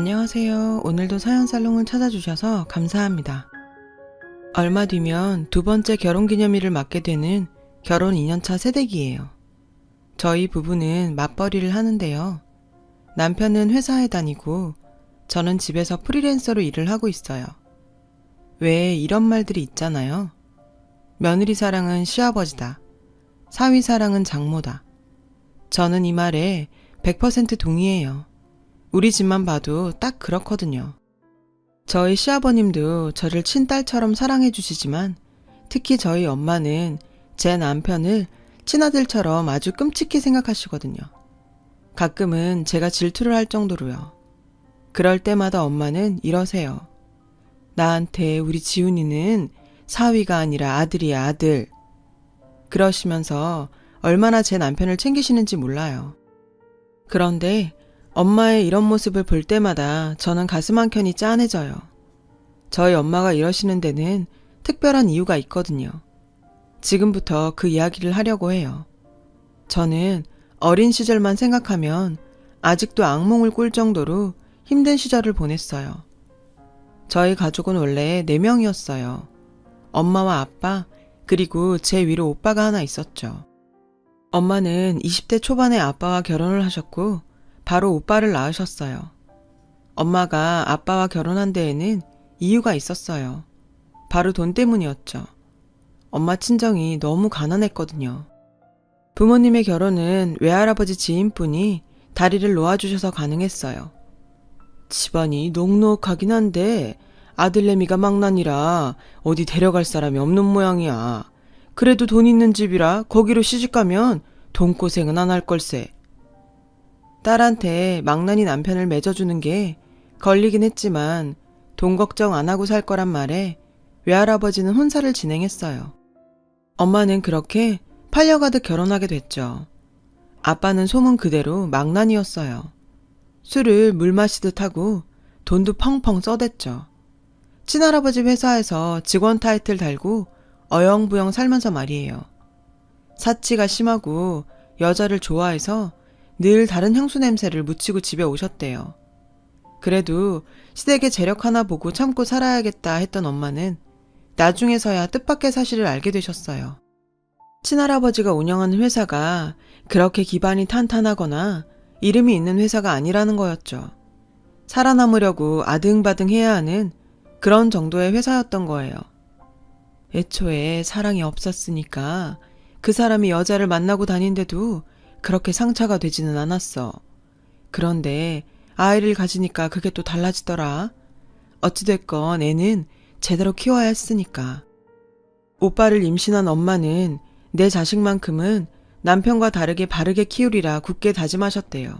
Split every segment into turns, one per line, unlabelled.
안녕하세요. 오늘도 사연살롱을 찾아주셔서 감사합니다. 얼마 뒤면 두 번째 결혼기념일을 맞게 되는 결혼 2년차 새댁이에요. 저희 부부는 맞벌이를 하는데요. 남편은 회사에 다니고 저는 집에서 프리랜서로 일을 하고 있어요. 왜 이런 말들이 있잖아요. 며느리 사랑은 시아버지다. 사위 사랑은 장모다. 저는 이 말에 100% 동의해요. 우리 집만 봐도 딱 그렇거든요. 저희 시아버님도 저를 친딸처럼 사랑해 주시지만 특히 저희 엄마는 제 남편을 친아들처럼 아주 끔찍히 생각하시거든요. 가끔은 제가 질투를 할 정도로요. 그럴 때마다 엄마는 이러세요. 나한테 우리 지훈이는 사위가 아니라 아들이야, 아들. 그러시면서 얼마나 제 남편을 챙기시는지 몰라요. 그런데 엄마의 이런 모습을 볼 때마다 저는 가슴 한켠이 짠해져요. 저희 엄마가 이러시는 데는 특별한 이유가 있거든요. 지금부터 그 이야기를 하려고 해요. 저는 어린 시절만 생각하면 아직도 악몽을 꿀 정도로 힘든 시절을 보냈어요. 저희 가족은 원래 4명이었어요. 엄마와 아빠, 그리고 제 위로 오빠가 하나 있었죠. 엄마는 20대 초반에 아빠와 결혼을 하셨고 바로 오빠를 낳으셨어요. 엄마가 아빠와 결혼한 데에는 이유가 있었어요. 바로 돈 때문이었죠. 엄마 친정이 너무 가난했거든요. 부모님의 결혼은 외할아버지 지인분이 다리를 놓아주셔서 가능했어요. 집안이 녹록하긴 한데 아들내미가 망나니라 어디 데려갈 사람이 없는 모양이야. 그래도 돈 있는 집이라 거기로 시집가면 돈고생은 안 할 걸세. 딸한테 망나니 남편을 맺어주는 게 걸리긴 했지만 돈 걱정 안 하고 살 거란 말에 외할아버지는 혼사를 진행했어요. 엄마는 그렇게 팔려가듯 결혼하게 됐죠. 아빠는 소문 그대로 망나니였어요. 술을 물 마시듯 하고 돈도 펑펑 써댔죠. 친할아버지 회사에서 직원 타이틀 달고 어영부영 살면서 말이에요. 사치가 심하고 여자를 좋아해서 늘 다른 향수 냄새를 묻히고 집에 오셨대요. 그래도 시댁의 재력 하나 보고 참고 살아야겠다 했던 엄마는 나중에서야 뜻밖의 사실을 알게 되셨어요. 친할아버지가 운영하는 회사가 그렇게 기반이 탄탄하거나 이름이 있는 회사가 아니라는 거였죠. 살아남으려고 아등바등 해야 하는 그런 정도의 회사였던 거예요. 애초에 사랑이 없었으니까 그 사람이 여자를 만나고 다닌데도 그렇게 상처가 되지는 않았어. 그런데 아이를 가지니까 그게 또 달라지더라. 어찌됐건 애는 제대로 키워야 했으니까. 오빠를 임신한 엄마는 내 자식만큼은 남편과 다르게 바르게 키우리라 굳게 다짐하셨대요.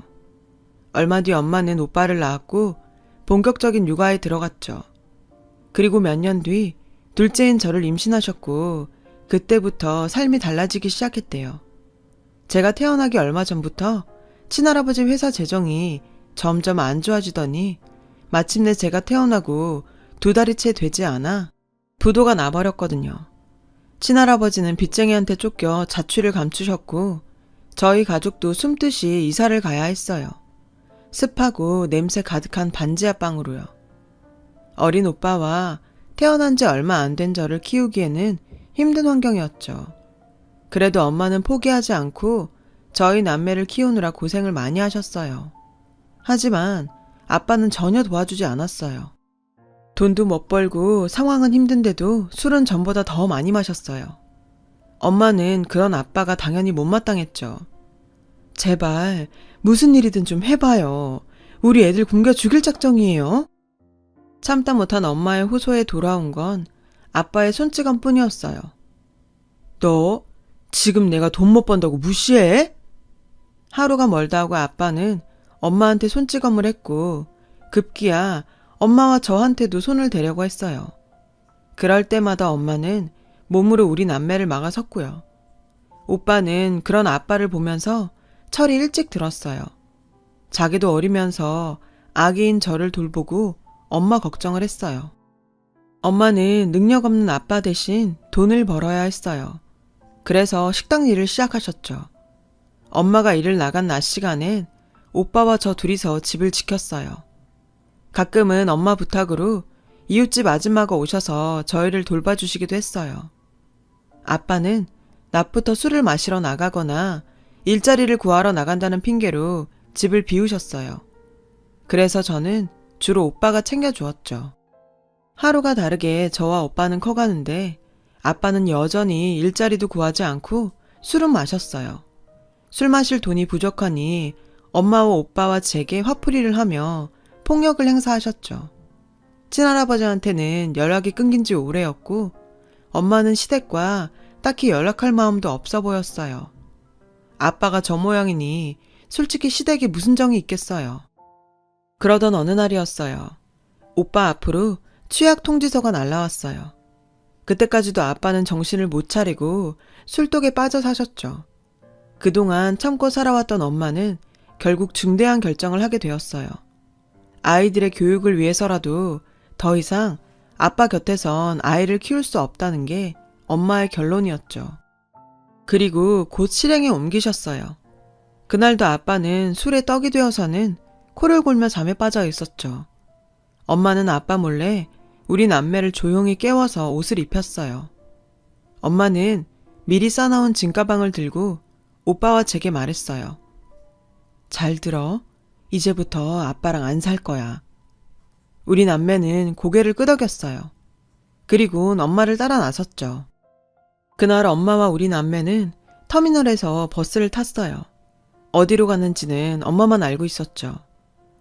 얼마 뒤 엄마는 오빠를 낳았고 본격적인 육아에 들어갔죠. 그리고 몇 년 뒤 둘째인 저를 임신하셨고 그때부터 삶이 달라지기 시작했대요. 제가 태어나기 얼마 전부터 친할아버지 회사 재정이 점점 안 좋아지더니 마침내 제가 태어나고 2달이 채 되지 않아 부도가 나버렸거든요. 친할아버지는 빚쟁이한테 쫓겨 자취를 감추셨고 저희 가족도 숨듯이 이사를 가야 했어요. 습하고 냄새 가득한 반지하 방으로요. 어린 오빠와 태어난 지 얼마 안 된 저를 키우기에는 힘든 환경이었죠. 그래도 엄마는 포기하지 않고 저희 남매를 키우느라 고생을 많이 하셨어요. 하지만 아빠는 전혀 도와주지 않았어요. 돈도 못 벌고 상황은 힘든데도 술은 전보다 더 많이 마셨어요. 엄마는 그런 아빠가 당연히 못마땅했죠. 제발 무슨 일이든 좀 해봐요. 우리 애들 굶겨 죽일 작정이에요. 참다 못한 엄마의 호소에 돌아온 건 아빠의 손찌검 뿐이었어요. 너 지금 내가 돈 못 번다고 무시해? 하루가 멀다 하고 아빠는 엄마한테 손찌검을 했고 급기야 엄마와 저한테도 손을 대려고 했어요. 그럴 때마다 엄마는 몸으로 우리 남매를 막아섰고요. 오빠는 그런 아빠를 보면서 철이 일찍 들었어요. 자기도 어리면서 아기인 저를 돌보고 엄마 걱정을 했어요. 엄마는 능력 없는 아빠 대신 돈을 벌어야 했어요. 그래서 식당 일을 시작하셨죠. 엄마가 일을 나간 낮 시간엔 오빠와 저 둘이서 집을 지켰어요. 가끔은 엄마 부탁으로 이웃집 아줌마가 오셔서 저희를 돌봐주시기도 했어요. 아빠는 낮부터 술을 마시러 나가거나 일자리를 구하러 나간다는 핑계로 집을 비우셨어요. 그래서 저는 주로 오빠가 챙겨주었죠. 하루가 다르게 저와 오빠는 커가는데 아빠는 여전히 일자리도 구하지 않고 술은 마셨어요. 술 마실 돈이 부족하니 엄마와 오빠와 제게 화풀이를 하며 폭력을 행사하셨죠. 친할아버지한테는 연락이 끊긴 지 오래였고 엄마는 시댁과 딱히 연락할 마음도 없어 보였어요. 아빠가 저 모양이니 솔직히 시댁에 무슨 정이 있겠어요. 그러던 어느 날이었어요. 오빠 앞으로 취약 통지서가 날라왔어요. 그때까지도 아빠는 정신을 못 차리고 술독에 빠져 사셨죠. 그동안 참고 살아왔던 엄마는 결국 중대한 결정을 하게 되었어요. 아이들의 교육을 위해서라도 더 이상 아빠 곁에선 아이를 키울 수 없다는 게 엄마의 결론이었죠. 그리고 곧 실행에 옮기셨어요. 그날도 아빠는 술에 떡이 되어서는 코를 골며 잠에 빠져 있었죠. 엄마는 아빠 몰래 우리 남매를 조용히 깨워서 옷을 입혔어요. 엄마는 미리 싸놓은 짐가방을 들고 오빠와 제게 말했어요. 잘 들어. 이제부터 아빠랑 안 살 거야. 우리 남매는 고개를 끄덕였어요. 그리곤 엄마를 따라 나섰죠. 그날 엄마와 우리 남매는 터미널에서 버스를 탔어요. 어디로 가는지는 엄마만 알고 있었죠.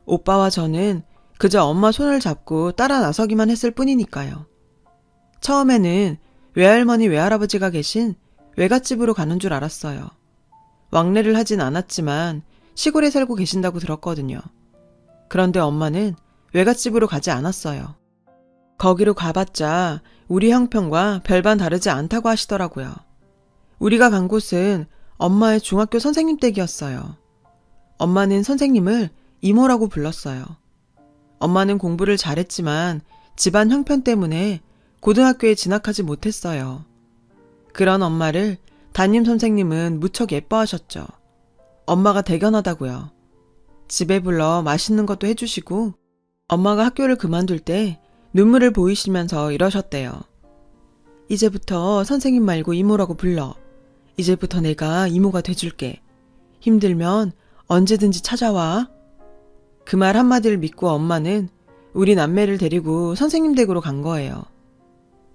오빠와 저는 그저 엄마 손을 잡고 따라 나서기만 했을 뿐이니까요. 처음에는 외할머니 외할아버지가 계신 외갓집으로 가는 줄 알았어요. 왕래를 하진 않았지만 시골에 살고 계신다고 들었거든요. 그런데 엄마는 외갓집으로 가지 않았어요. 거기로 가봤자 우리 형편과 별반 다르지 않다고 하시더라고요. 우리가 간 곳은 엄마의 중학교 선생님 댁이었어요. 엄마는 선생님을 이모라고 불렀어요. 엄마는 공부를 잘했지만 집안 형편 때문에 고등학교에 진학하지 못했어요. 그런 엄마를 담임 선생님은 무척 예뻐하셨죠. 엄마가 대견하다고요. 집에 불러 맛있는 것도 해주시고 엄마가 학교를 그만둘 때 눈물을 보이시면서 이러셨대요. 이제부터 선생님 말고 이모라고 불러. 이제부터 내가 이모가 돼줄게. 힘들면 언제든지 찾아와. 그 말 한마디를 믿고 엄마는 우리 남매를 데리고 선생님 댁으로 간 거예요.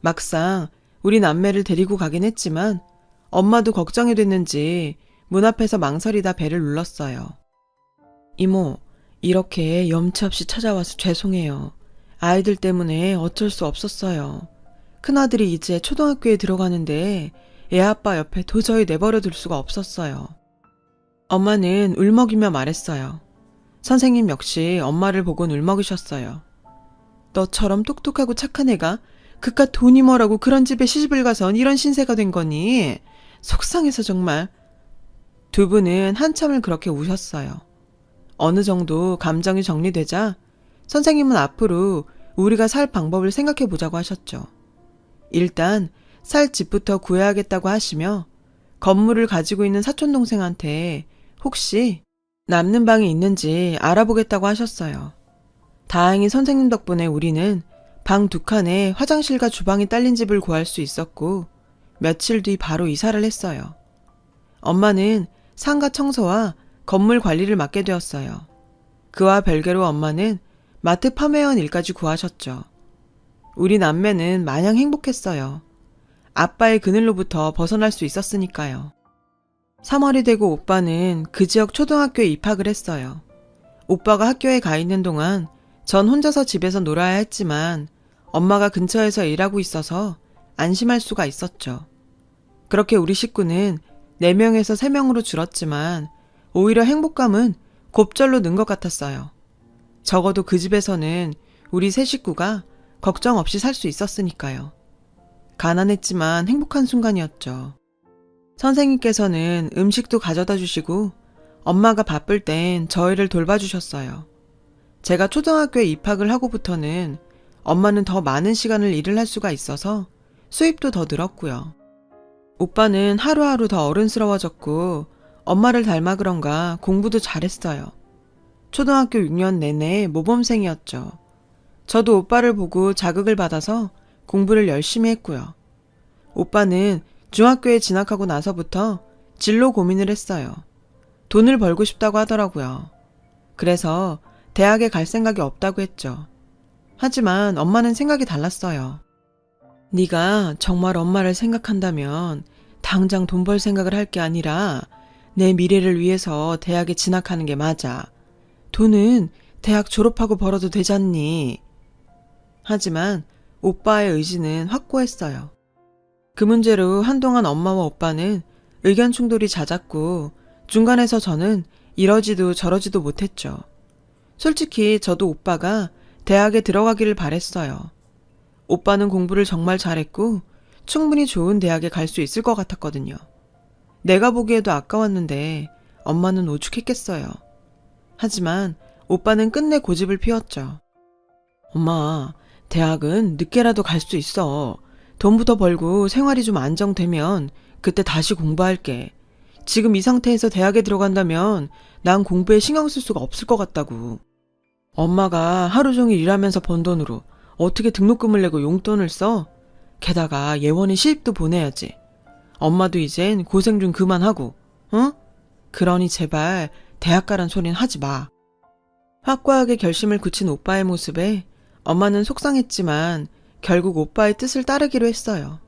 막상 우리 남매를 데리고 가긴 했지만 엄마도 걱정이 됐는지 문 앞에서 망설이다 배를 눌렀어요. 이모, 이렇게 염치 없이 찾아와서 죄송해요. 아이들 때문에 어쩔 수 없었어요. 큰아들이 이제 초등학교에 들어가는데 애아빠 옆에 도저히 내버려 둘 수가 없었어요. 엄마는 울먹이며 말했어요. 선생님 역시 엄마를 보곤 울먹이셨어요. 너처럼 똑똑하고 착한 애가 그깟 돈이 뭐라고 그런 집에 시집을 가선 이런 신세가 된 거니? 속상해서 정말. 두 분은 한참을 그렇게 우셨어요. 어느 정도 감정이 정리되자 선생님은 앞으로 우리가 살 방법을 생각해 보자고 하셨죠. 일단 살 집부터 구해야겠다고 하시며 건물을 가지고 있는 사촌동생한테 혹시 남는 방이 있는지 알아보겠다고 하셨어요. 다행히 선생님 덕분에 우리는 방 2칸에 화장실과 주방이 딸린 집을 구할 수 있었고 며칠 뒤 바로 이사를 했어요. 엄마는 상가 청소와 건물 관리를 맡게 되었어요. 그와 별개로 엄마는 마트 판매원 일까지 구하셨죠. 우리 남매는 마냥 행복했어요. 아빠의 그늘로부터 벗어날 수 있었으니까요. 3월이 되고 오빠는 그 지역 초등학교에 입학을 했어요. 오빠가 학교에 가 있는 동안 전 혼자서 집에서 놀아야 했지만 엄마가 근처에서 일하고 있어서 안심할 수가 있었죠. 그렇게 우리 식구는 4명에서 3명으로 줄었지만 오히려 행복감은 곱절로 는 것 같았어요. 적어도 그 집에서는 우리 3 식구가 걱정 없이 살 수 있었으니까요. 가난했지만 행복한 순간이었죠. 선생님께서는 음식도 가져다 주시고 엄마가 바쁠 땐 저희를 돌봐주셨어요. 제가 초등학교에 입학을 하고부터는 엄마는 더 많은 시간을 일을 할 수가 있어서 수입도 더 늘었고요. 오빠는 하루하루 더 어른스러워졌고 엄마를 닮아 그런가 공부도 잘했어요. 초등학교 6년 내내 모범생이었죠. 저도 오빠를 보고 자극을 받아서 공부를 열심히 했고요. 오빠는 중학교에 진학하고 나서부터 진로 고민을 했어요. 돈을 벌고 싶다고 하더라고요. 그래서 대학에 갈 생각이 없다고 했죠. 하지만 엄마는 생각이 달랐어요. 네가 정말 엄마를 생각한다면 당장 돈 벌 생각을 할 게 아니라 내 미래를 위해서 대학에 진학하는 게 맞아. 돈은 대학 졸업하고 벌어도 되잖니. 하지만 오빠의 의지는 확고했어요. 그 문제로 한동안 엄마와 오빠는 의견 충돌이 잦았고 중간에서 저는 이러지도 저러지도 못했죠. 솔직히 저도 오빠가 대학에 들어가기를 바랬어요. 오빠는 공부를 정말 잘했고 충분히 좋은 대학에 갈 수 있을 것 같았거든요. 내가 보기에도 아까웠는데 엄마는 오죽했겠어요. 하지만 오빠는 끝내 고집을 피웠죠. 엄마, 대학은 늦게라도 갈 수 있어. 돈부터 벌고 생활이 좀 안정되면 그때 다시 공부할게. 지금 이 상태에서 대학에 들어간다면 난 공부에 신경 쓸 수가 없을 것 같다고. 엄마가 하루 종일 일하면서 번 돈으로 어떻게 등록금을 내고 용돈을 써? 게다가 예원이 시집도 보내야지. 엄마도 이젠 고생 좀 그만하고, 응? 그러니 제발 대학 가란 소린 하지 마. 확고하게 결심을 굳힌 오빠의 모습에 엄마는 속상했지만 결국 오빠의 뜻을 따르기로 했어요.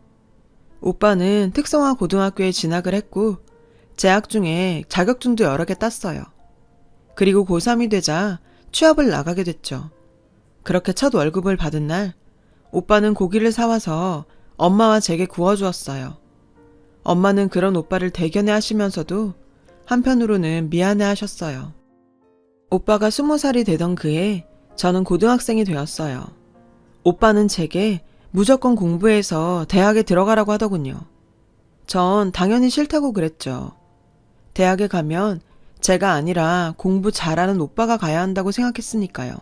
오빠는 특성화 고등학교에 진학을 했고 재학 중에 자격증도 여러 개 땄어요. 그리고 고3이 되자 취업을 나가게 됐죠. 그렇게 첫 월급을 받은 날 오빠는 고기를 사와서 엄마와 제게 구워주었어요. 엄마는 그런 오빠를 대견해 하시면서도 한편으로는 미안해 하셨어요. 오빠가 20살이 되던 그해 저는 고등학생이 되었어요. 오빠는 제게 무조건 공부해서 대학에 들어가라고 하더군요. 전 당연히 싫다고 그랬죠. 대학에 가면 제가 아니라 공부 잘하는 오빠가 가야 한다고 생각했으니까요.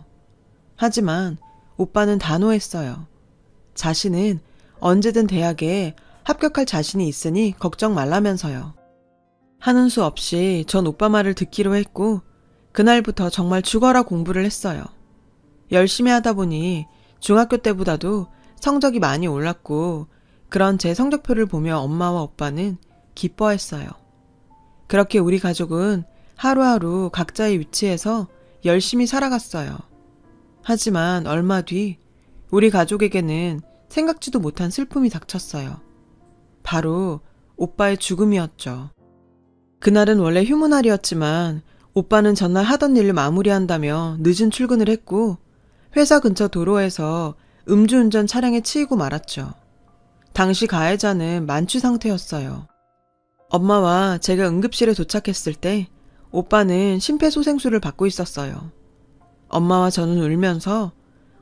하지만 오빠는 단호했어요. 자신은 언제든 대학에 합격할 자신이 있으니 걱정 말라면서요. 하는 수 없이 전 오빠 말을 듣기로 했고 그날부터 정말 죽어라 공부를 했어요. 열심히 하다 보니 중학교 때보다도 성적이 많이 올랐고 그런 제 성적표를 보며 엄마와 오빠는 기뻐했어요. 그렇게 우리 가족은 하루하루 각자의 위치에서 열심히 살아갔어요. 하지만 얼마 뒤 우리 가족에게는 생각지도 못한 슬픔이 닥쳤어요. 바로 오빠의 죽음이었죠. 그날은 원래 휴무날이었지만 오빠는 전날 하던 일을 마무리한다며 늦은 출근을 했고 회사 근처 도로에서 음주운전 차량에 치이고 말았죠. 당시 가해자는 만취 상태였어요. 엄마와 제가 응급실에 도착했을 때 오빠는 심폐소생술을 받고 있었어요. 엄마와 저는 울면서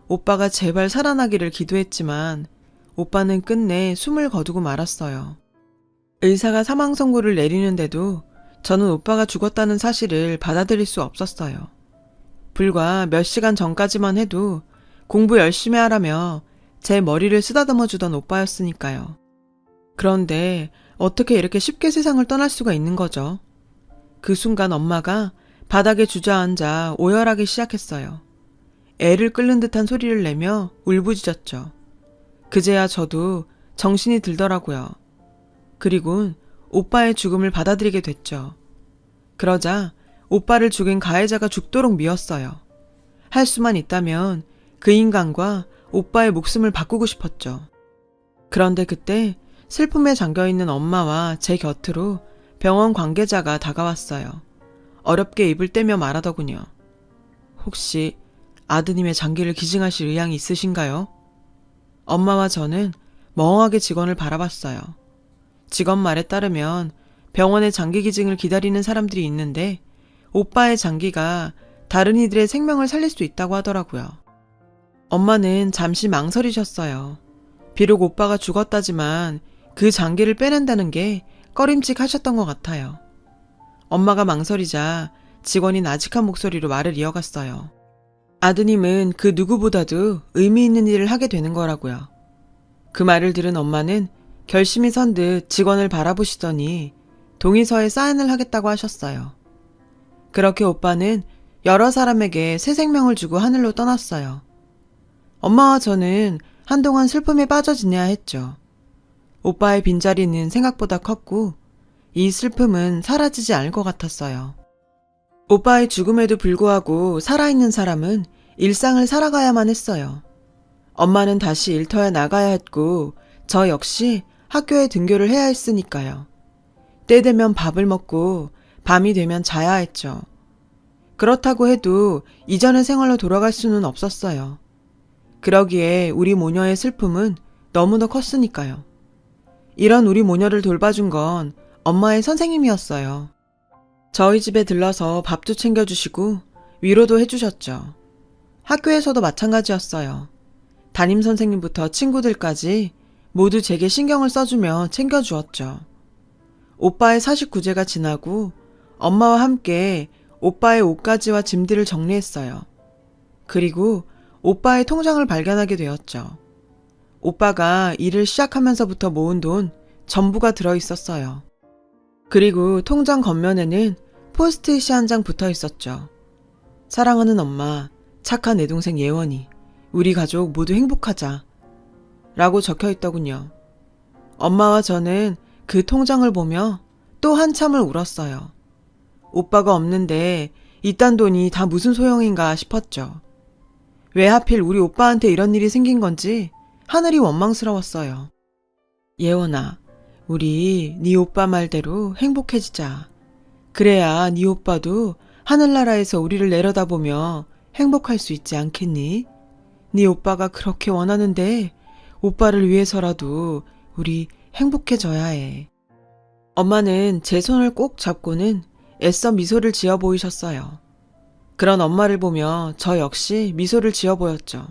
오빠가 제발 살아나기를 기도했지만 오빠는 끝내 숨을 거두고 말았어요. 의사가 사망 선고를 내리는데도 저는 오빠가 죽었다는 사실을 받아들일 수 없었어요. 불과 몇 시간 전까지만 해도 공부 열심히 하라며 제 머리를 쓰다듬어 주던 오빠였으니까요. 그런데 어떻게 이렇게 쉽게 세상을 떠날 수가 있는 거죠? 그 순간 엄마가 바닥에 주저앉아 오열하기 시작했어요. 애를 끓는 듯한 소리를 내며 울부짖었죠. 그제야 저도 정신이 들더라고요. 그리곤 오빠의 죽음을 받아들이게 됐죠. 그러자 오빠를 죽인 가해자가 죽도록 미웠어요. 할 수만 있다면 그 인간과 오빠의 목숨을 바꾸고 싶었죠. 그런데 그때 슬픔에 잠겨있는 엄마와 제 곁으로 병원 관계자가 다가왔어요. 어렵게 입을 떼며 말하더군요. 혹시 아드님의 장기를 기증하실 의향이 있으신가요? 엄마와 저는 멍하게 직원을 바라봤어요. 직원 말에 따르면 병원에 장기 기증을 기다리는 사람들이 있는데 오빠의 장기가 다른 이들의 생명을 살릴 수 있다고 하더라고요. 엄마는 잠시 망설이셨어요. 비록 오빠가 죽었다지만 그 장기를 빼낸다는 게 꺼림칙하셨던 것 같아요. 엄마가 망설이자 직원이 나직한 목소리로 말을 이어갔어요. 아드님은 그 누구보다도 의미 있는 일을 하게 되는 거라고요. 그 말을 들은 엄마는 결심이 선 듯 직원을 바라보시더니 동의서에 사인을 하겠다고 하셨어요. 그렇게 오빠는 여러 사람에게 새 생명을 주고 하늘로 떠났어요. 엄마와 저는 한동안 슬픔에 빠져 지내야 했죠. 오빠의 빈자리는 생각보다 컸고 이 슬픔은 사라지지 않을 것 같았어요. 오빠의 죽음에도 불구하고 살아있는 사람은 일상을 살아가야만 했어요. 엄마는 다시 일터에 나가야 했고 저 역시 학교에 등교를 해야 했으니까요. 때 되면 밥을 먹고 밤이 되면 자야 했죠. 그렇다고 해도 이전의 생활로 돌아갈 수는 없었어요. 그러기에 우리 모녀의 슬픔은 너무나 컸으니까요. 이런 우리 모녀를 돌봐준 건 엄마의 선생님이었어요. 저희 집에 들러서 밥도 챙겨주시고 위로도 해주셨죠. 학교에서도 마찬가지였어요. 담임 선생님부터 친구들까지 모두 제게 신경을 써주며 챙겨주었죠. 오빠의 49제가 지나고 엄마와 함께 오빠의 옷가지와 짐들을 정리했어요. 그리고 오빠의 통장을 발견하게 되었죠. 오빠가 일을 시작하면서부터 모은 돈 전부가 들어있었어요. 그리고 통장 겉면에는 포스트잇이 한 장 붙어 있었죠. 사랑하는 엄마, 착한 내 동생 예원이, 우리 가족 모두 행복하자 라고 적혀 있더군요. 엄마와 저는 그 통장을 보며 또 한참을 울었어요. 오빠가 없는데 이딴 돈이 다 무슨 소용인가 싶었죠. 왜 하필 우리 오빠한테 이런 일이 생긴 건지 하늘이 원망스러웠어요. 예원아, 우리 네 오빠 말대로 행복해지자. 그래야 네 오빠도 하늘나라에서 우리를 내려다보며 행복할 수 있지 않겠니? 네 오빠가 그렇게 원하는데 오빠를 위해서라도 우리 행복해져야 해. 엄마는 제 손을 꼭 잡고는 애써 미소를 지어 보이셨어요. 그런 엄마를 보며 저 역시 미소를 지어 보였죠.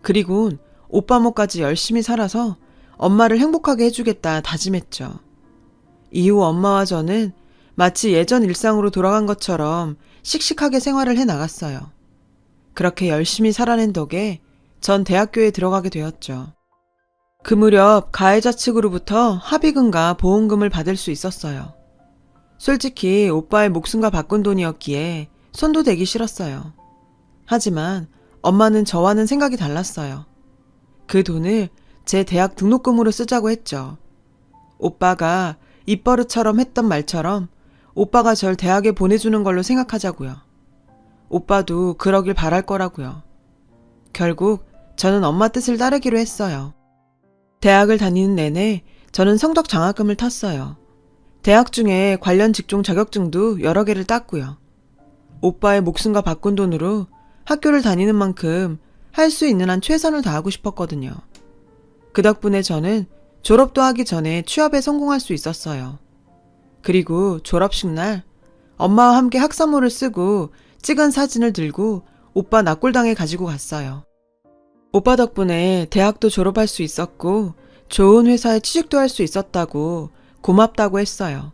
그리곤 오빠 몫까지 열심히 살아서 엄마를 행복하게 해주겠다 다짐했죠. 이후 엄마와 저는 마치 예전 일상으로 돌아간 것처럼 씩씩하게 생활을 해나갔어요. 그렇게 열심히 살아낸 덕에 전 대학교에 들어가게 되었죠. 그 무렵 가해자 측으로부터 합의금과 보험금을 받을 수 있었어요. 솔직히 오빠의 목숨과 바꾼 돈이었기에 손도 대기 싫었어요. 하지만 엄마는 저와는 생각이 달랐어요. 그 돈을 제 대학 등록금으로 쓰자고 했죠. 오빠가 입버릇처럼 했던 말처럼 오빠가 절 대학에 보내주는 걸로 생각하자고요. 오빠도 그러길 바랄 거라고요. 결국 저는 엄마 뜻을 따르기로 했어요. 대학을 다니는 내내 저는 성적 장학금을 탔어요. 대학 중에 관련 직종 자격증도 여러 개를 땄고요. 오빠의 목숨과 바꾼 돈으로 학교를 다니는 만큼 할 수 있는 한 최선을 다하고 싶었거든요. 그 덕분에 저는 졸업도 하기 전에 취업에 성공할 수 있었어요. 그리고 졸업식 날 엄마와 함께 학사모를 쓰고 찍은 사진을 들고 오빠 납골당에 가지고 갔어요. 오빠 덕분에 대학도 졸업할 수 있었고 좋은 회사에 취직도 할 수 있었다고 고맙다고 했어요.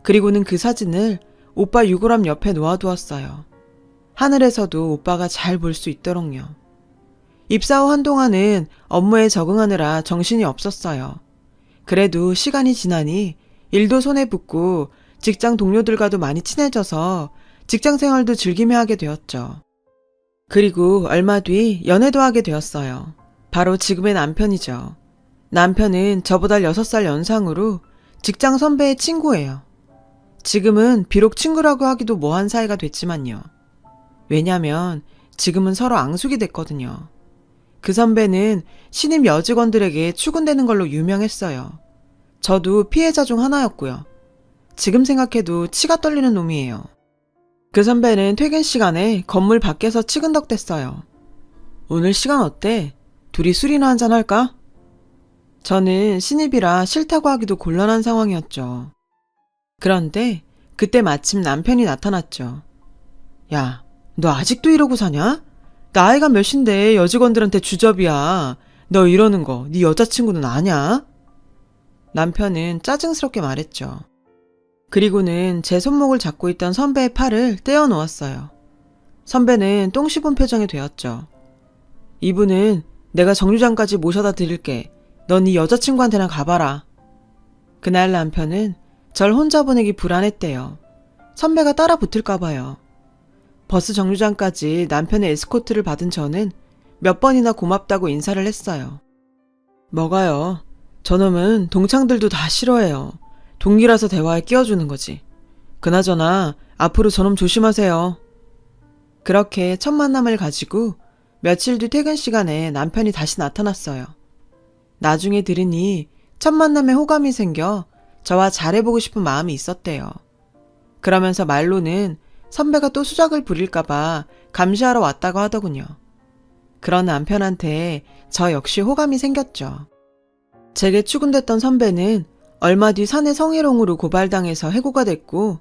그리고는 그 사진을 오빠 유골함 옆에 놓아두었어요. 하늘에서도 오빠가 잘 볼 수 있도록요. 입사 후 한동안은 업무에 적응하느라 정신이 없었어요. 그래도 시간이 지나니 일도 손에 붙고 직장 동료들과도 많이 친해져서 직장 생활도 즐기며 하게 되었죠. 그리고 얼마 뒤 연애도 하게 되었어요. 바로 지금의 남편이죠. 남편은 저보다 6살 연상으로 직장 선배의 친구예요. 지금은 비록 친구라고 하기도 뭐한 사이가 됐지만요. 왜냐면 지금은 서로 앙숙이 됐거든요. 그 선배는 신입 여직원들에게 추근되는 걸로 유명했어요. 저도 피해자 중 하나였고요. 지금 생각해도 치가 떨리는 놈이에요. 그 선배는 퇴근 시간에 건물 밖에서 치근덕댔어요. 오늘 시간 어때? 둘이 술이나 한잔 할까? 저는 신입이라 싫다고 하기도 곤란한 상황이었죠. 그런데 그때 마침 남편이 나타났죠. 야, 너 아직도 이러고 사냐? 나이가 몇인데 여직원들한테 주접이야. 너 이러는 거 네 여자친구는 아냐? 남편은 짜증스럽게 말했죠. 그리고는 제 손목을 잡고 있던 선배의 팔을 떼어 놓았어요. 선배는 똥 씹은 표정이 되었죠. 이분은 내가 정류장까지 모셔다 드릴게. 넌 네 여자친구한테나 가봐라. 그날 남편은 절 혼자 보내기 불안했대요. 선배가 따라 붙을까 봐요. 버스 정류장까지 남편의 에스코트를 받은 저는 몇 번이나 고맙다고 인사를 했어요. 뭐가요? 저놈은 동창들도 다 싫어해요. 동기라서 대화에 끼워주는 거지. 그나저나 앞으로 저놈 조심하세요. 그렇게 첫 만남을 가지고 며칠 뒤 퇴근 시간에 남편이 다시 나타났어요. 나중에 들으니 첫 만남에 호감이 생겨 저와 잘해보고 싶은 마음이 있었대요. 그러면서 말로는 선배가 또 수작을 부릴까봐 감시하러 왔다고 하더군요. 그런 남편한테 저 역시 호감이 생겼죠. 제게 추근댔던 선배는 얼마 뒤 사내 성희롱으로 고발당해서 해고가 됐고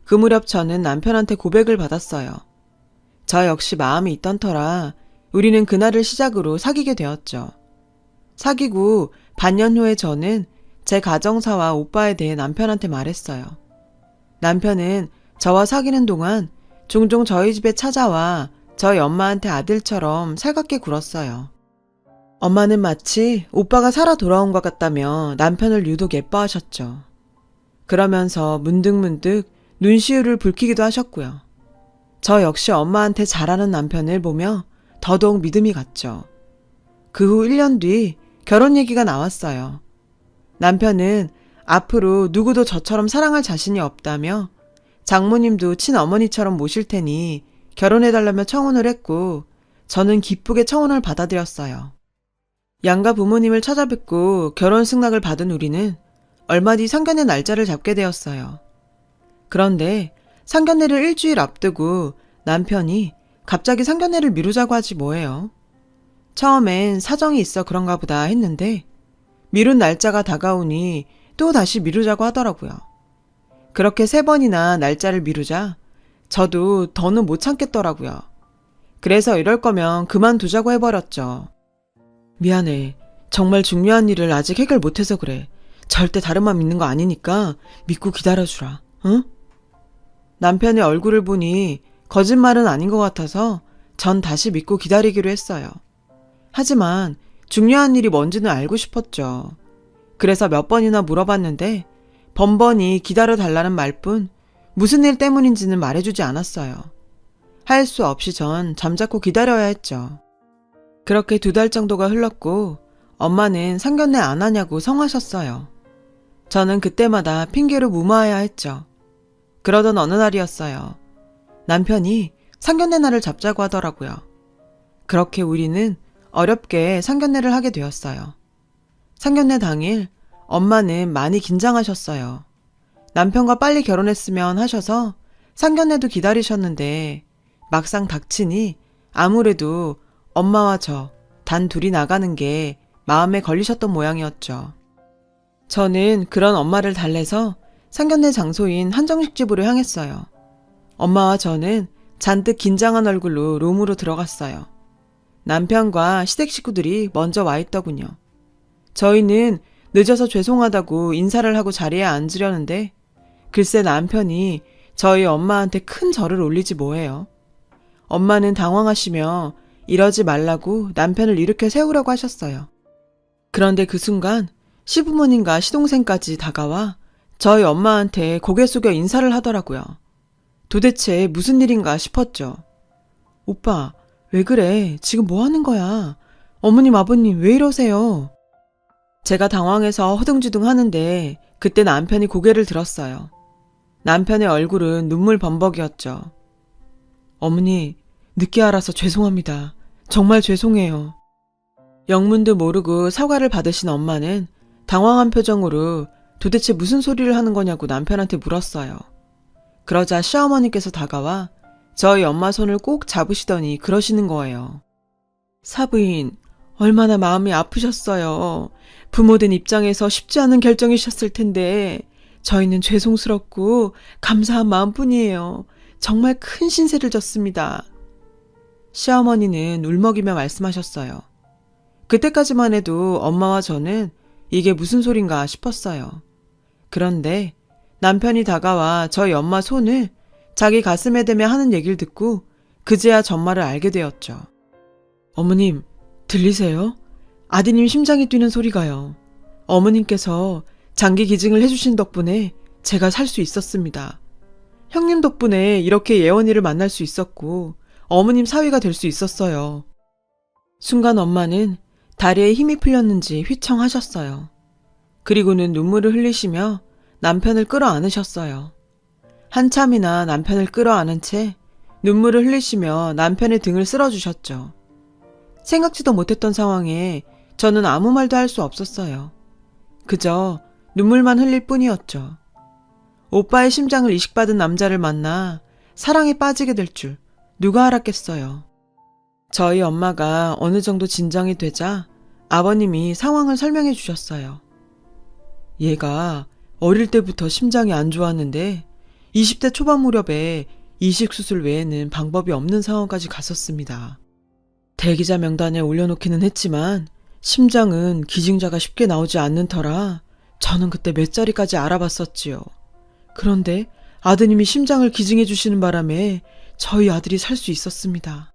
그 무렵 저는 남편한테 고백을 받았어요. 저 역시 마음이 있던 터라 우리는 그날을 시작으로 사귀게 되었죠. 사귀고 반년 후에 저는 제 가정사와 오빠에 대해 남편한테 말했어요. 남편은 저와 사귀는 동안 종종 저희 집에 찾아와 저희 엄마한테 아들처럼 살갑게 굴었어요. 엄마는 마치 오빠가 살아 돌아온 것 같다며 남편을 유독 예뻐하셨죠. 그러면서 문득문득 눈시울을 붉히기도 하셨고요. 저 역시 엄마한테 잘하는 남편을 보며 더더욱 믿음이 갔죠. 그 후 1년 뒤 결혼 얘기가 나왔어요. 남편은 앞으로 누구도 저처럼 사랑할 자신이 없다며 장모님도 친어머니처럼 모실 테니 결혼해달라며 청혼을 했고 저는 기쁘게 청혼을 받아들였어요. 양가 부모님을 찾아뵙고 결혼 승낙을 받은 우리는 얼마 뒤 상견례 날짜를 잡게 되었어요. 그런데 상견례를 일주일 앞두고 남편이 갑자기 상견례를 미루자고 하지 뭐예요. 처음엔 사정이 있어 그런가 보다 했는데 미룬 날짜가 다가오니 또 다시 미루자고 하더라고요. 그렇게 3번이나 날짜를 미루자 저도 더는 못 참겠더라고요. 그래서 이럴 거면 그만두자고 해버렸죠. 미안해. 정말 중요한 일을 아직 해결 못해서 그래. 절대 다른 맘 있는 거 아니니까 믿고 기다려주라. 응? 남편의 얼굴을 보니 거짓말은 아닌 것 같아서 전 다시 믿고 기다리기로 했어요. 하지만 중요한 일이 뭔지는 알고 싶었죠. 그래서 몇 번이나 물어봤는데 번번이 기다려달라는 말뿐 무슨 일 때문인지는 말해주지 않았어요. 할 수 없이 전 잠자코 기다려야 했죠. 그렇게 2달 정도가 흘렀고 엄마는 상견례 안 하냐고 성하셨어요. 저는 그때마다 핑계로 무마해야 했죠. 그러던 어느 날이었어요. 남편이 상견례 날을 잡자고 하더라고요. 그렇게 우리는 어렵게 상견례를 하게 되었어요. 상견례 당일 엄마는 많이 긴장하셨어요. 남편과 빨리 결혼했으면 하셔서 상견례도 기다리셨는데 막상 닥치니 아무래도 엄마와 저 단 둘이 나가는 게 마음에 걸리셨던 모양이었죠. 저는 그런 엄마를 달래서 상견례 장소인 한정식집으로 향했어요. 엄마와 저는 잔뜩 긴장한 얼굴로 룸으로 들어갔어요. 남편과 시댁 식구들이 먼저 와 있더군요. 저희는 늦어서 죄송하다고 인사를 하고 자리에 앉으려는데 글쎄 남편이 저희 엄마한테 큰 절을 올리지 뭐예요. 엄마는 당황하시며 이러지 말라고 남편을 일으켜 세우라고 하셨어요. 그런데 그 순간 시부모님과 시동생까지 다가와 저희 엄마한테 고개 숙여 인사를 하더라고요. 도대체 무슨 일인가 싶었죠. 오빠, 왜 그래? 지금 뭐 하는 거야? 어머님, 아버님, 왜 이러세요? 제가 당황해서 허둥지둥 하는데 그때 남편이 고개를 들었어요. 남편의 얼굴은 눈물 범벅이었죠. 어머니, 늦게 알아서 죄송합니다. 정말 죄송해요. 영문도 모르고 사과를 받으신 엄마는 당황한 표정으로 도대체 무슨 소리를 하는 거냐고 남편한테 물었어요. 그러자 시어머니께서 다가와 저희 엄마 손을 꼭 잡으시더니 그러시는 거예요. 사부인, 얼마나 마음이 아프셨어요. 부모된 입장에서 쉽지 않은 결정이셨을 텐데 저희는 죄송스럽고 감사한 마음뿐이에요. 정말 큰 신세를 졌습니다. 시어머니는 울먹이며 말씀하셨어요. 그때까지만 해도 엄마와 저는 이게 무슨 소린가 싶었어요. 그런데 남편이 다가와 저희 엄마 손을 자기 가슴에 대며 하는 얘기를 듣고 그제야 전말을 알게 되었죠. 어머님, 들리세요? 아드님 심장이 뛰는 소리가요. 어머님께서 장기 기증을 해주신 덕분에 제가 살 수 있었습니다. 형님 덕분에 이렇게 예원이를 만날 수 있었고 어머님 사위가 될 수 있었어요. 순간 엄마는 다리에 힘이 풀렸는지 휘청하셨어요. 그리고는 눈물을 흘리시며 남편을 끌어안으셨어요. 한참이나 남편을 끌어안은 채 눈물을 흘리시며 남편의 등을 쓸어주셨죠. 생각지도 못했던 상황에 저는 아무 말도 할 수 없었어요. 그저 눈물만 흘릴 뿐이었죠. 오빠의 심장을 이식받은 남자를 만나 사랑에 빠지게 될 줄 누가 알았겠어요. 저희 엄마가 어느 정도 진정이 되자 아버님이 상황을 설명해 주셨어요. 얘가 어릴 때부터 심장이 안 좋았는데 20대 초반 무렵에 이식수술 외에는 방법이 없는 상황까지 갔었습니다. 대기자 명단에 올려놓기는 했지만 심장은 기증자가 쉽게 나오지 않는 터라 저는 그때 몇 자리까지 알아봤었지요. 그런데 아드님이 심장을 기증해 주시는 바람에 저희 아들이 살 수 있었습니다.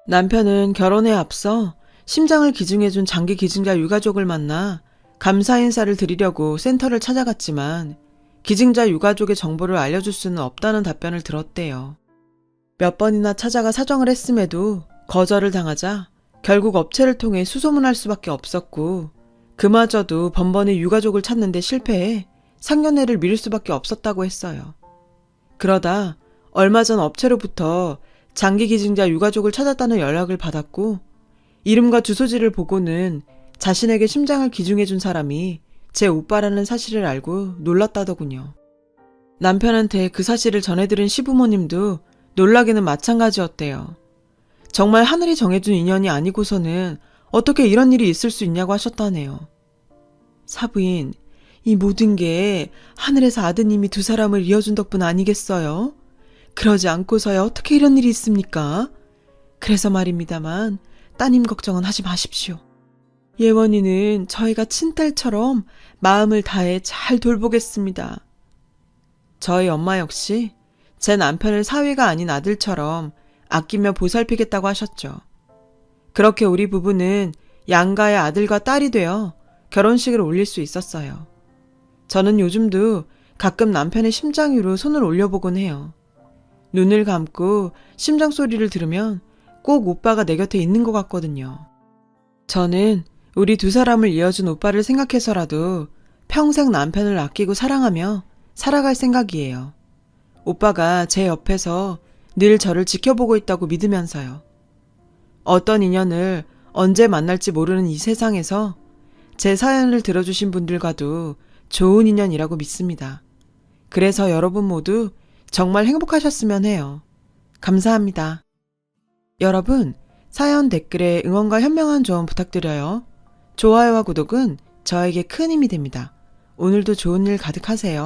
남편은 결혼에 앞서 심장을 기증해준 장기 기증자 유가족을 만나 감사 인사를 드리려고 센터를 찾아갔지만 기증자 유가족의 정보를 알려줄 수는 없다는 답변을 들었대요. 몇 번이나 찾아가 사정을 했음에도 거절을 당하자 결국 업체를 통해 수소문할 수밖에 없었고 그마저도 번번이 유가족을 찾는데 실패해 상견례를 미룰 수밖에 없었다고 했어요. 그러다 얼마 전 업체로부터 장기 기증자 유가족을 찾았다는 연락을 받았고 이름과 주소지를 보고는 자신에게 심장을 기증해준 사람이 제 오빠라는 사실을 알고 놀랐다더군요. 남편한테 그 사실을 전해들은 시부모님도 놀라기는 마찬가지였대요. 정말 하늘이 정해준 인연이 아니고서는 어떻게 이런 일이 있을 수 있냐고 하셨다네요. 사부인, 이 모든 게 하늘에서 아드님이 두 사람을 이어준 덕분 아니겠어요? 그러지 않고서야 어떻게 이런 일이 있습니까? 그래서 말입니다만 따님 걱정은 하지 마십시오. 예원이는 저희가 친딸처럼 마음을 다해 잘 돌보겠습니다. 저희 엄마 역시 제 남편을 사위가 아닌 아들처럼 아끼며 보살피겠다고 하셨죠. 그렇게 우리 부부는 양가의 아들과 딸이 되어 결혼식을 올릴 수 있었어요. 저는 요즘도 가끔 남편의 심장 위로 손을 올려보곤 해요. 눈을 감고 심장 소리를 들으면 꼭 오빠가 내 곁에 있는 것 같거든요. 저는 우리 두 사람을 이어준 오빠를 생각해서라도 평생 남편을 아끼고 사랑하며 살아갈 생각이에요. 오빠가 제 옆에서 늘 저를 지켜보고 있다고 믿으면서요. 어떤 인연을 언제 만날지 모르는 이 세상에서 제 사연을 들어주신 분들과도 좋은 인연이라고 믿습니다. 그래서 여러분 모두 정말 행복하셨으면 해요. 감사합니다. 여러분, 사연 댓글에 응원과 현명한 조언 부탁드려요. 좋아요와 구독은 저에게 큰 힘이 됩니다. 오늘도 좋은 일 가득하세요.